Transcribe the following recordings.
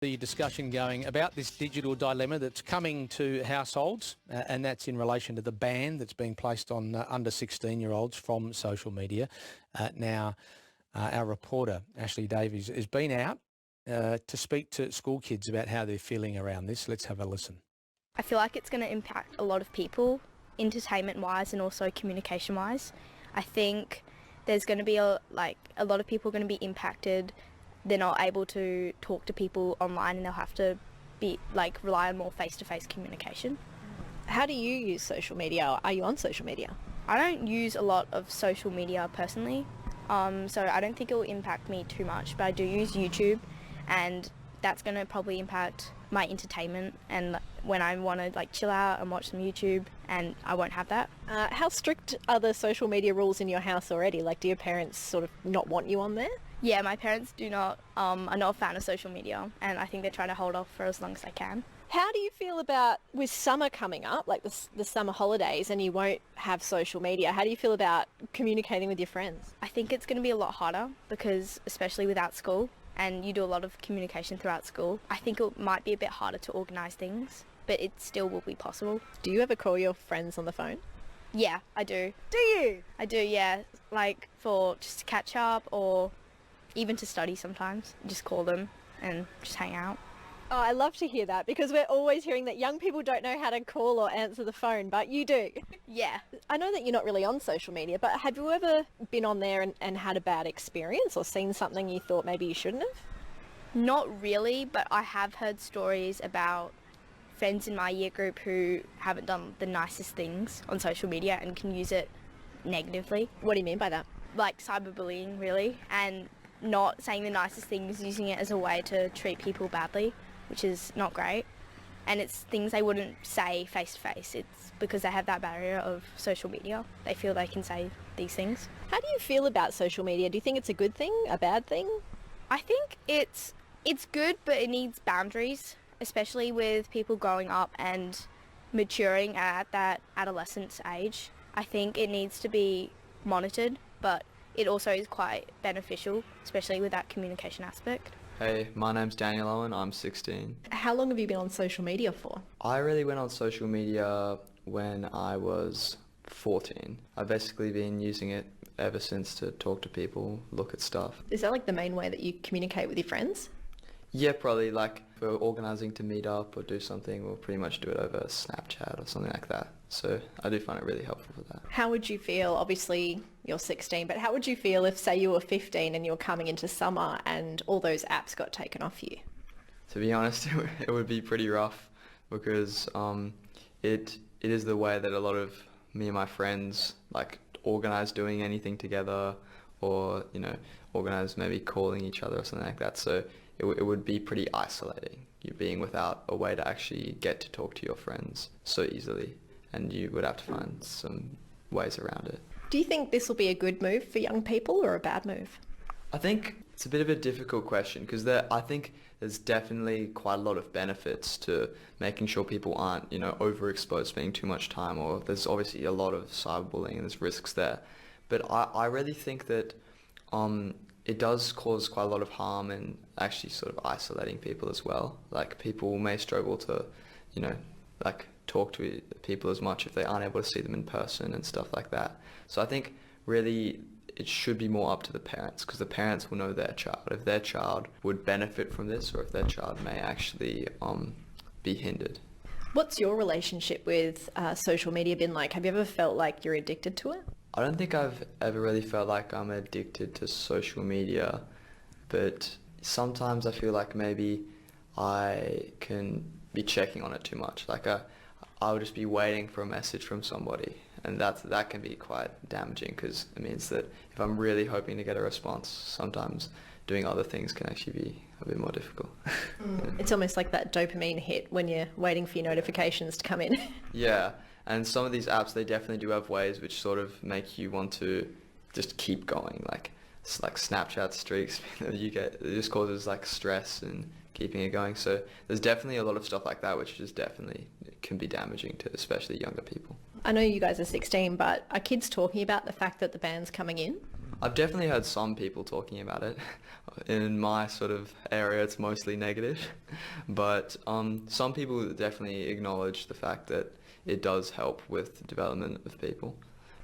The discussion going about this digital dilemma that's coming to households, and that's in relation to the ban that's being placed on under 16-year-olds from social media. Now, our reporter, Ashley Davies, has been out to speak to school kids about how they're feeling around this. Let's have a listen. I feel like it's going to impact a lot of people, entertainment-wise and also communication-wise. I think there's going to be a lot of people going to be impacted. They're not able to talk to people online and they'll have to rely on more face-to-face communication. How do you use social media? Are you on social media? I don't use a lot of social media personally, so I don't think it will impact me too much, but I do use YouTube, and that's going to probably impact my entertainment and when I want to chill out and watch some YouTube, and I won't have that. How strict are the social media rules in your house already? Do your parents sort of not want you on there? Yeah, my parents are not a fan of social media, and I think they're trying to hold off for as long as they can. How do you feel about, with summer coming up, like the summer holidays, and you won't have social media? How do you feel about communicating with your friends? I think it's going to be a lot harder because, especially without school, and you do a lot of communication throughout school, I think it might be a bit harder to organise things, but it still will be possible. Do you ever call your friends on the phone? Yeah, I do. Do you? I do, yeah. For just to catch up or even to study sometimes. Just call them and just hang out. Oh, I love to hear that, because we're always hearing that young people don't know how to call or answer the phone, but you do. Yeah. I know that you're not really on social media, but have you ever been on there and had a bad experience or seen something you thought maybe you shouldn't have? Not really, but I have heard stories about friends in my year group who haven't done the nicest things on social media and can use it negatively. What do you mean by that? Like cyberbullying, really, and not saying the nicest things, using it as a way to treat people badly, which is not great. And it's things they wouldn't say face to face. It's because they have that barrier of social media. They feel they can say these things. How do you feel about social media? Do you think it's a good thing, a bad thing? I think it's good, but it needs boundaries, especially with people growing up and maturing at that adolescence age. I think it needs to be monitored, but it also is quite beneficial, especially with that communication aspect. Hey, my name's Daniel Owen, I'm 16. How long have you been on social media for? I really went on social media when I was 14. I've basically been using it ever since to talk to people, look at stuff. Is that the main way that you communicate with your friends? Yeah, probably if we're organising to meet up or do something, we'll pretty much do it over Snapchat or something like that. So I do find it really helpful for that. How would you feel, obviously you're 16, but how would you feel if, say, you were 15 and you were coming into summer and all those apps got taken off you? To be honest, it would be pretty rough, because it is the way that a lot of me and my friends organise doing anything together, or organise maybe calling each other or something like that. So it would be pretty isolating, you being without a way to actually get to talk to your friends so easily, and you would have to find some ways around it. Do you think this will be a good move for young people or a bad move? I think it's a bit of a difficult question, because I think there's definitely quite a lot of benefits to making sure people aren't, overexposed, spending too much time, or there's obviously a lot of cyberbullying and there's risks there. But I really think that it does cause quite a lot of harm and actually sort of isolating people as well. People may struggle to, talk to people as much if they aren't able to see them in person and stuff like that. So I think really it should be more up to the parents, because the parents will know their child, if their child would benefit from this or if their child may actually be hindered. What's your relationship with social media been like? Have you ever felt like you're addicted to it? I don't think I've ever really felt like I'm addicted to social media, but sometimes I feel like maybe I can be checking on it too much. I'll just be waiting for a message from somebody, and that can be quite damaging, because it means that if I'm really hoping to get a response, sometimes doing other things can actually be a bit more difficult. Yeah. It's almost like that dopamine hit when you're waiting for your notifications to come in. Yeah, and some of these apps, they definitely do have ways which sort of make you want to just keep going, like Snapchat streaks. It just causes stress and keeping it going. So there's definitely a lot of stuff like that which just definitely can be damaging to especially younger people. I know you guys are 16, but are kids talking about the fact that the ban's coming in? I've definitely heard some people talking about it. In my sort of area, it's mostly negative, but some people definitely acknowledge the fact that it does help with the development of people.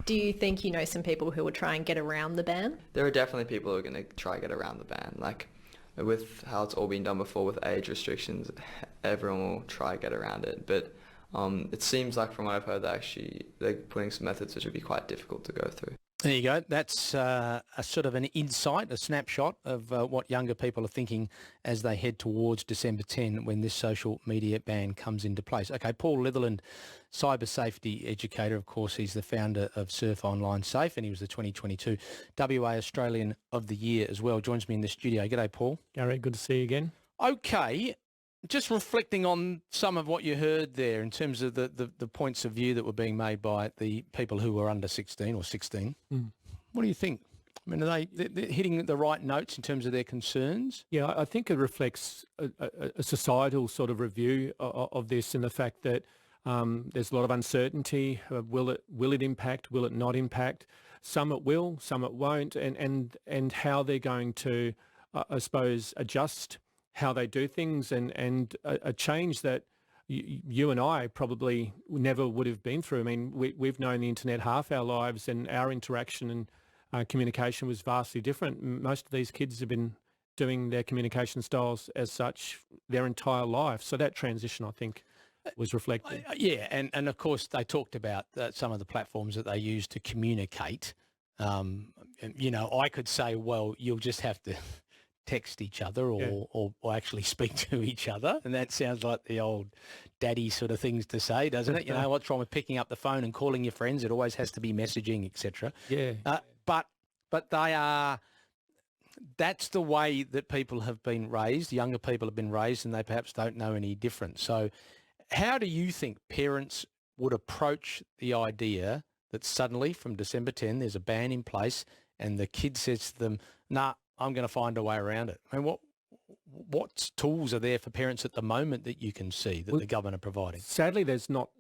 Do you think you know some people who will try and get around the ban? There are definitely people who are going to try to get around the ban. Like with how it's all been done before with age restrictions, everyone will try to get around it. But it seems like from what I've heard, they're putting some methods which would be quite difficult to go through. There you go. That's a sort of an insight, a snapshot of what younger people are thinking as they head towards December 10 when this social media ban comes into place. Okay, Paul Litherland, cyber safety educator. Of course, he's the founder of Surf Online Safe, and he was the 2022 WA Australian of the Year as well. Joins me in the studio. G'day, Paul. Gary, good to see you again. Okay, just reflecting on some of what you heard there in terms of the points of view that were being made by the people who were under 16 or 16. What do you think? I mean, are they're hitting the right notes in terms of their concerns? Yeah, I think it reflects a societal sort of review of this, and the fact that there's a lot of uncertainty. Will it impact? Will it not impact? Some it will, some it won't, and how they're going to, I suppose, adjust how they do things, and a change that you and I probably never would have been through. I mean, we've known the internet half our lives, and our interaction and communication was vastly different. Most of these kids have been doing their communication styles as such their entire life. So that transition, I think, was reflected. Yeah, and of course they talked about some of the platforms that they use to communicate. And, you know, I could say, well, you'll just have to text each other or actually speak to each other. And that sounds like the old daddy sort of things to say, doesn't it? You know, what's wrong with picking up the phone and calling your friends? It always has to be messaging, etc. Yeah. But that's the way that people have been raised. Younger people have been raised, and they perhaps don't know any different. So how do you think parents would approach the idea that suddenly from December 10, there's a ban in place and the kid says to them, nah, I'm going to find a way around it? I mean, what tools are there for parents at the moment that you can see that the government are providing? Sadly, there's not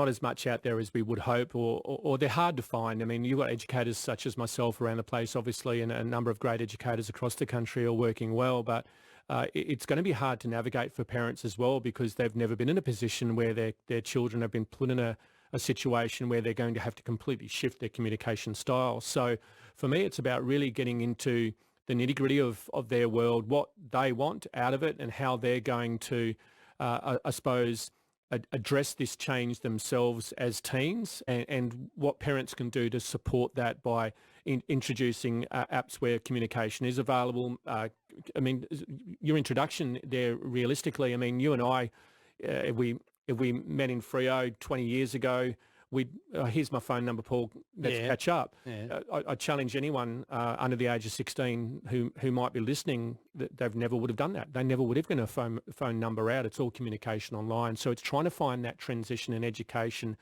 as much out there as we would hope, or they're hard to find. I mean, you've got educators such as myself around the place, obviously, and a number of great educators across the country are working well, but it's going to be hard to navigate for parents as well, because they've never been in a position where their children have been put in a situation where they're going to have to completely shift their communication style. So for me, it's about really getting into the nitty-gritty of their world, what they want out of it, and how they're going to, I suppose, address this change themselves as teens, and what parents can do to support that by introducing apps where communication is available. I mean, your introduction there, realistically, I mean, you and I, if we met in Freo 20 years ago, here's my phone number, Paul, let's catch up. Yeah. I challenge anyone under the age of 16 who might be listening, that they've never would have done that. They never would have given a phone number out. It's all communication online. So it's trying to find that transition in education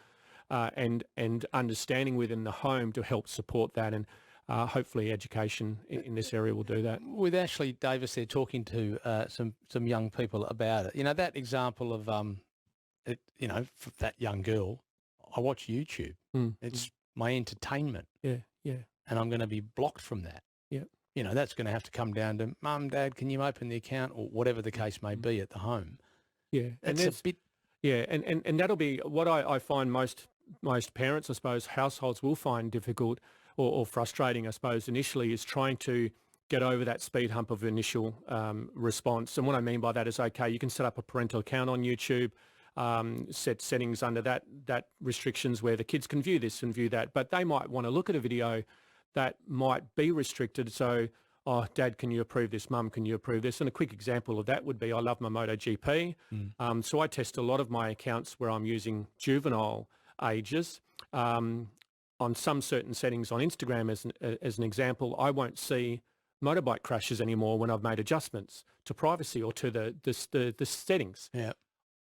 and understanding within the home to help support that. And hopefully education in this area will do that. With Ashley Davis there talking to some young people about it, you know, that example of, you know, for that young girl, I watch YouTube. It's my entertainment. Yeah. And I'm going to be blocked from that. Yeah. You know, that's going to have to come down to, Mum, Dad, can you open the account, or whatever the case may be at the home. Yeah. That's a bit... Yeah, and that'll be what I find most parents, I suppose, households will find difficult or frustrating, I suppose, initially, is trying to get over that speed hump of initial response. And what I mean by that is, okay, you can set up a parental account on YouTube, set settings under that restrictions where the kids can view this and view that, but they might want to look at a video that might be restricted. So, oh, Dad, can you approve this? Mum, can you approve this? And a quick example of that would be, I love my MotoGP. So I test a lot of my accounts where I'm using juvenile ages. On some certain settings on Instagram, as an example, I won't see motorbike crashes anymore when I've made adjustments to privacy or to the settings. Yeah.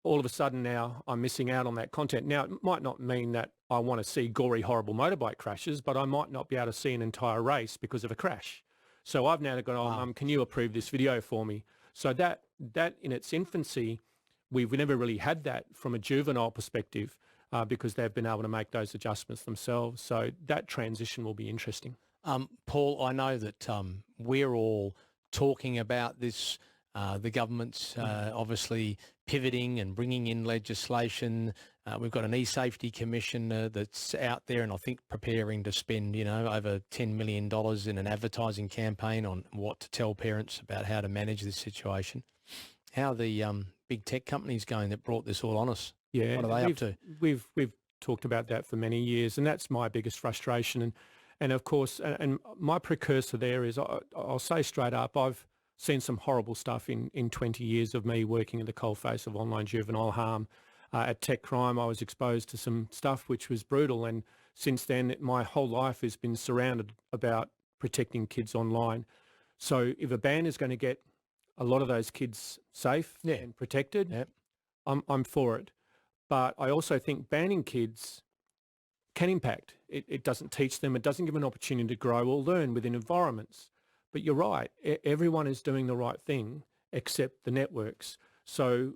All of a sudden now I'm missing out on that content. Now, it might not mean that I want to see gory, horrible motorbike crashes, but I might not be able to see an entire race because of a crash. So I've now gone, Mum, can you approve this video for me? So that in its infancy, we've never really had that from a juvenile perspective because they've been able to make those adjustments themselves. So that transition will be interesting. Paul, I know that we're all talking about this. The government's obviously pivoting and bringing in legislation. We've got an e-safety commission that's out there and I think preparing to spend, over $10 million in an advertising campaign on what to tell parents about how to manage this situation. How are the big tech companies going that brought this all on us? Yeah, what are they up to? We've talked about that for many years, and that's my biggest frustration. And of course, and my precursor there is, I'll say straight up, I've seen some horrible stuff in 20 years of me working in the coalface of online juvenile harm. At Tech Crime, I was exposed to some stuff which was brutal, and since then, my whole life has been surrounded about protecting kids online. So if a ban is going to get a lot of those kids safe and protected, I'm for it. But I also think banning kids can impact. It doesn't teach them. It doesn't give them an opportunity to grow or learn within environments. But you're right. Everyone is doing the right thing except the networks. So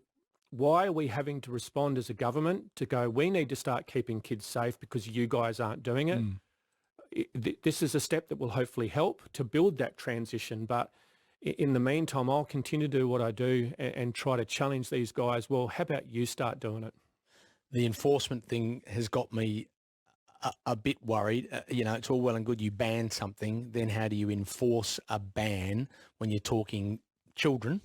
why are we having to respond as a government to go, we need to start keeping kids safe because you guys aren't doing it? This is a step that will hopefully help to build that transition. But in the meantime, I'll continue to do what I do and try to challenge these guys. Well, how about you start doing it? The enforcement thing has got me a bit worried. It's all well and good you ban something, then how do you enforce a ban when you're talking children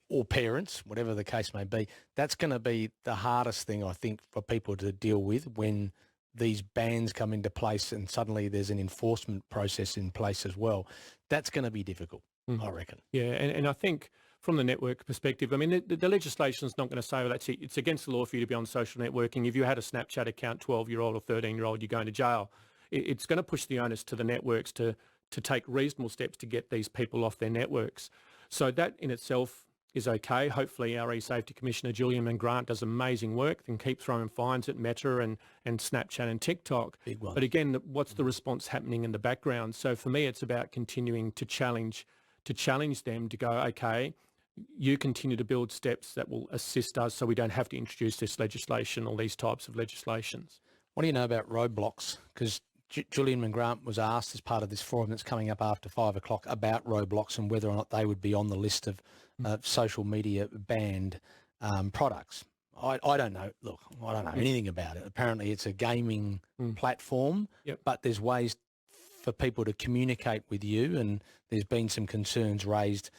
or parents, whatever the case may be? That's going to be the hardest thing, I think, for people to deal with when these bans come into place and suddenly there's an enforcement process in place as well. That's going to be difficult, I reckon. Yeah, and I think from the network perspective, I mean, the legislation is not going to say, well, that's it. It's against the law for you to be on social networking. If you had a Snapchat account, 12-year-old or 13-year-old, you're going to jail. It's going to push the onus to the networks to take reasonable steps to get these people off their networks. So that in itself is okay. Hopefully our e-safety commissioner, Julian Grant, does amazing work and keep throwing fines at Meta and Snapchat and TikTok. Big one. But again, what's the response happening in the background? So for me, it's about continuing to challenge them to go, okay, you continue to build steps that will assist us so we don't have to introduce this legislation or these types of legislations. What do you know about roadblocks? Because Julian Grant was asked as part of this forum that's coming up after 5 o'clock about roadblocks and whether or not they would be on the list of social media banned products. I don't know. Look, I don't know anything about it. Apparently it's a gaming platform, but there's ways for people to communicate with you, and there's been some concerns raised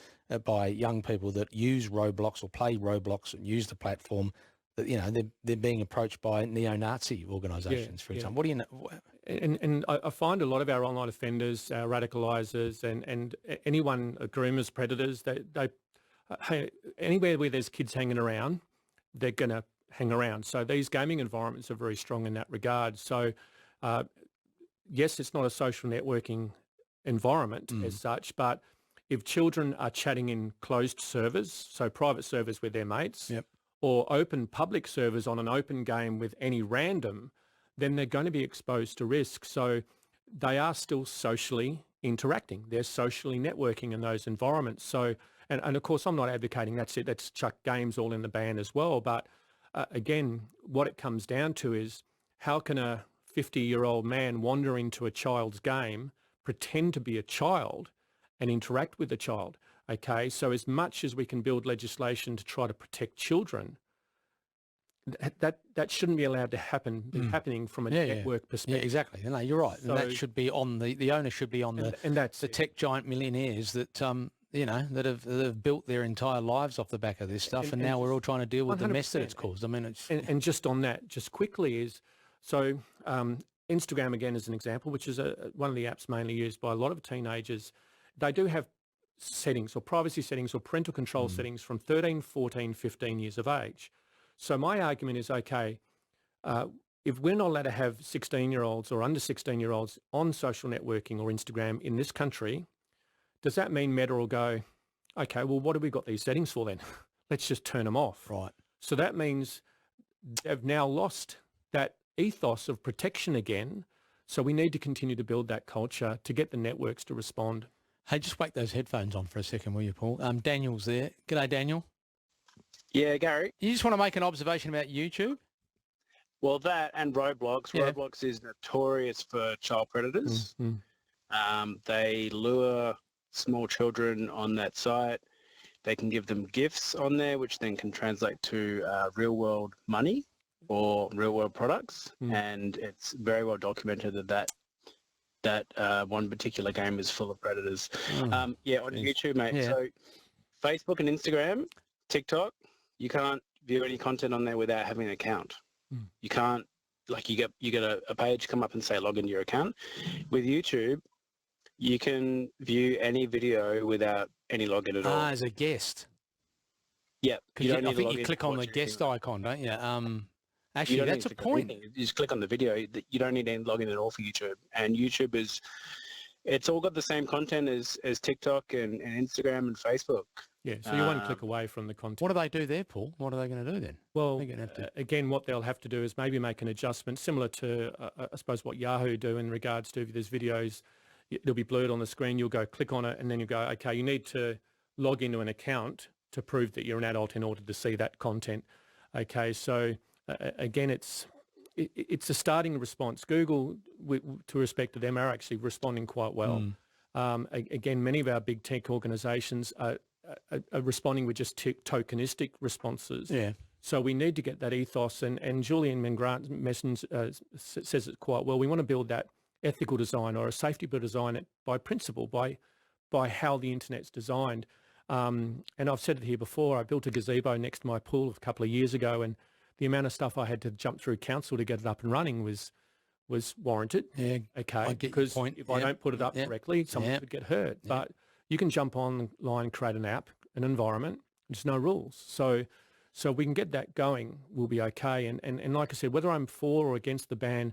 by young people that use Roblox or play Roblox and use the platform that, they're being approached by neo-Nazi organisations, for example. What do you know? And I find a lot of our online offenders, our radicalisers and anyone, groomers, predators, hey, anywhere where there's kids hanging around, they're going to hang around. So these gaming environments are very strong in that regard. So yes, it's not a social networking environment as such, but if children are chatting in closed servers, so private servers with their mates, or open public servers on an open game with any random, then they're going to be exposed to risk. So they are still socially interacting. They're socially networking in those environments. So, and of course, I'm not advocating that's it, let's chuck games all in the ban as well. But again, what it comes down to is how can a 50-year-old man wander into a child's game, pretend to be a child and interact with the child? Okay, so as much as we can build legislation to try to protect children, that shouldn't be allowed to happening from a network perspective. Yeah, exactly. No, you're right. So, and that should be on the onus should be on the tech giant millionaires that that have built their entire lives off the back of this stuff, and now we're all trying to deal with 100%. The mess that it's caused. I mean, it's and just on that, just quickly is so. Instagram again is an example, which is one of the apps mainly used by a lot of teenagers. They do have settings or privacy settings or parental control settings from 13, 14, 15 years of age. So my argument is, okay, if we're not allowed to have 16-year-olds or under 16-year-olds on social networking or Instagram in this country, does that mean Meta will go, okay, well, what have we got these settings for then? Let's just turn them off. Right. So that means they've now lost that ethos of protection again. So we need to continue to build that culture to get the networks to respond. Hey, just whack those headphones on for a second, will you, Paul? Daniel's there. G'day, Daniel. Yeah, Gary. You just want to make an observation about YouTube? Well, that and Roblox. Yeah. Roblox is notorious for child predators. They lure small children on that site. They can give them gifts on there, which then can translate to real-world money or real-world products. And it's very well documented that one particular game is full of predators. On YouTube, mate. Yeah. So Facebook and Instagram, TikTok, you can't view any content on there without having an account. You can't, like, you get a page come up and say log into your account. With YouTube, you can view any video without any login at all. As a guest. Yeah, Because I think you click on the guest icon, don't you? Actually, that's a point. You just click on the video. You don't need any login at all for YouTube. And YouTube it's all got the same content as TikTok and Instagram and Facebook. Yeah, so you're one click away from the content. What do they do there, Paul? What are they going to do then? Well, again, what they'll have to do is maybe make an adjustment similar to, I suppose, what Yahoo do in regards to if there's videos, it'll be blurred on the screen. You'll go click on it and then you go, okay, you need to log into an account to prove that you're an adult in order to see that content. Okay, so again, it's a starting response. Google, to respect to them, are actually responding quite well. Again, many of our big tech organisations are responding with just tokenistic responses. Yeah. So we need to get that ethos, and Julian Messens says it quite well. We want to build that ethical design or a safety design by principle, by how the internet's designed. And I've said it here before, I built a gazebo next to my pool a couple of years ago, and the amount of stuff I had to jump through council to get it up and running was warranted. Yeah, okay, because if I don't put it up correctly, someone could get hurt. But you can jump online, create an app, an environment. There's no rules. So we can get that going. We'll be okay. And like I said, whether I'm for or against the ban,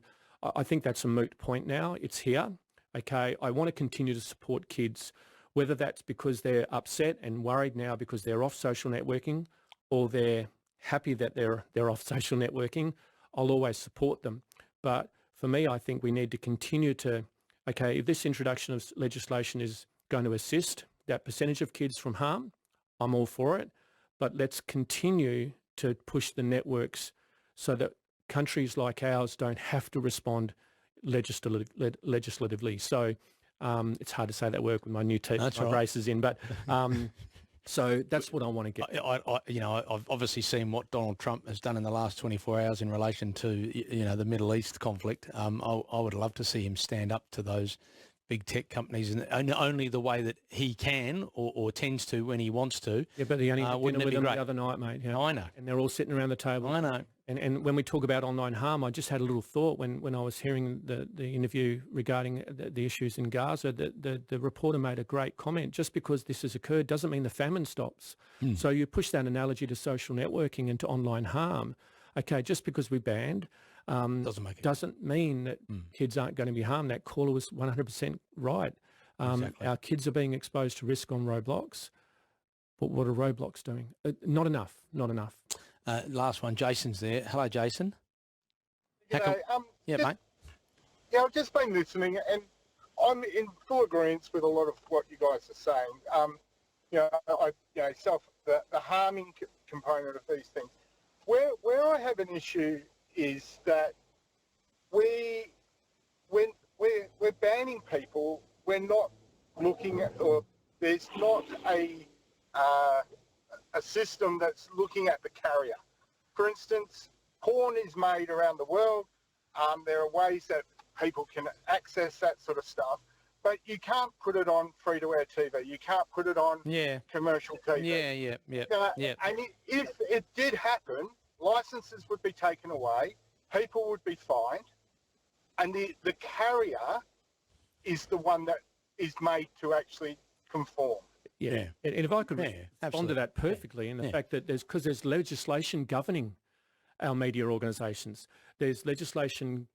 I think that's a moot point now. It's here. Okay, I want to continue to support kids, whether that's because they're upset and worried now because they're off social networking, or they're happy that they're off social networking. I'll always support them. But for me, I think we need to continue to, okay, if this introduction of legislation is going to assist that percentage of kids from harm, I'm all for it. But let's continue to push the networks so that countries like ours don't have to respond legislatively. So it's hard to say that word with my new teeth, my braces in, but so that's what I want to get. I've obviously seen what Donald Trump has done in the last 24 hours in relation to, the Middle East conflict. I would love to see him stand up to those big tech companies in only the way that he can or tends to when he wants to. Yeah, but he only had dinner with them the other night, mate. Yeah. I know. And they're all sitting around the table. I know. And when we talk about online harm, I just had a little thought when I was hearing the interview regarding the issues in Gaza, the reporter made a great comment. Just because this has occurred doesn't mean the famine stops. So you push that analogy to social networking and to online harm. Okay, just because we banned doesn't mean that kids aren't going to be harmed. That caller was 100% right. Exactly. Our kids are being exposed to risk on Roblox. But what are Roblox doing? Not enough. Last one, Jason's there. Hello, Jason. G'day. Mate. Yeah, I've just been listening, and I'm in full agreement with a lot of what you guys are saying. The harming component of these things. Where I have an issue is that when we're banning people, we're not looking at, or there's not a system that's looking at the carrier. For instance, porn is made around the world. There are ways that people can access that sort of stuff, but you can't put it on free-to-air TV. You can't put it on commercial TV. Yeah. And if it did happen, licenses would be taken away, people would be fined, and the carrier is the one that is made to actually conform. Yeah. And if I could respond to that perfectly, in the fact that there's legislation governing our media organisations. There's legislation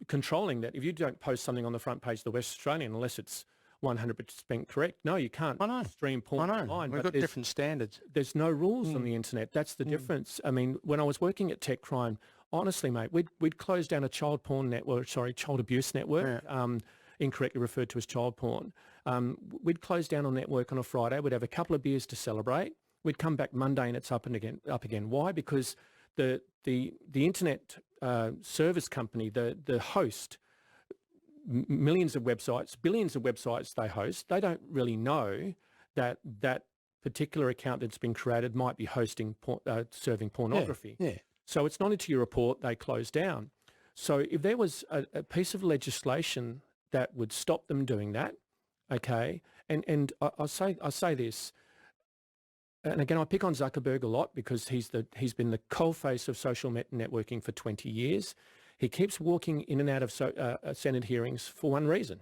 controlling that if you don't post something on the front page of the West Australian unless it's 100% correct, no, you can't stream porn online. We've got different standards. There's no rules on the internet. That's the difference. I mean, when I was working at Tech Crime, honestly, mate, we'd close down a child abuse network. Incorrectly referred to as child porn. We'd close down a network on a Friday. We'd have a couple of beers to celebrate. We'd come back Monday and it's up again. Why? Because the internet service company, the host, millions of websites, billions of websites they host. They don't really know that that particular account that's been created might be hosting serving pornography. Yeah. So it's not until you report they close down. So if there was a piece of legislation that would stop them doing that, okay, and I say this, and again I pick on Zuckerberg a lot because he's been the coalface of social networking for 20 years. He keeps walking in and out of Senate hearings for one reason.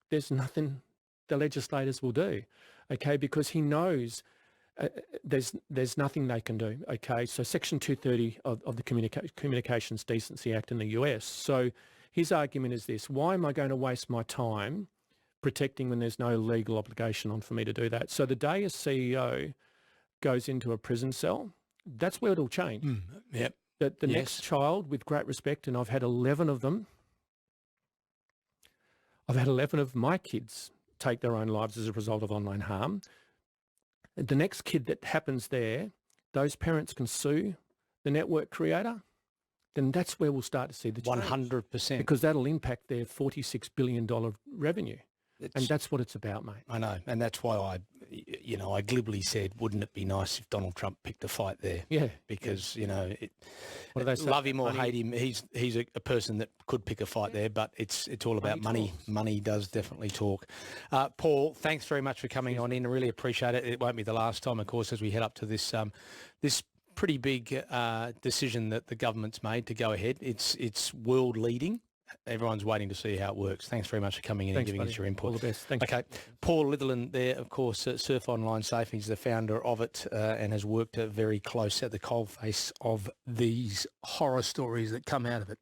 There's nothing the legislators will do, okay, because he knows there's nothing they can do, okay. So Section 230 of the Communications Decency Act in the US. So his argument is this: why am I going to waste my time protecting when there's no legal obligation on for me to do that? So the day a CEO goes into a prison cell, that's where it'll change. Yep. That the next child, with great respect, and I've had 11 of them, I've had 11 of my kids take their own lives as a result of online harm. The next kid that happens there, those parents can sue the network creator, then that's where we'll start to see the change. 100%. Because that'll impact their $46 billion revenue. And that's what it's about, mate. I know. And that's why I glibly said, wouldn't it be nice if Donald Trump picked a fight there? Yeah. Because, What do they say? love him or hate him, he's a person that could pick a fight there, but it's all about money. Money does definitely talk. Paul, thanks very much for coming on in. I really appreciate it. It won't be the last time, of course, as we head up to this pretty big decision that the government's made to go ahead. It's world leading. Everyone's waiting to see how it works. Thanks very much for coming in and giving us your input. All the best. Thanks. Okay. Paul Litherland there, of course, Surf Online Safe. He's the founder of it and has worked very close at the coalface of these horror stories that come out of it.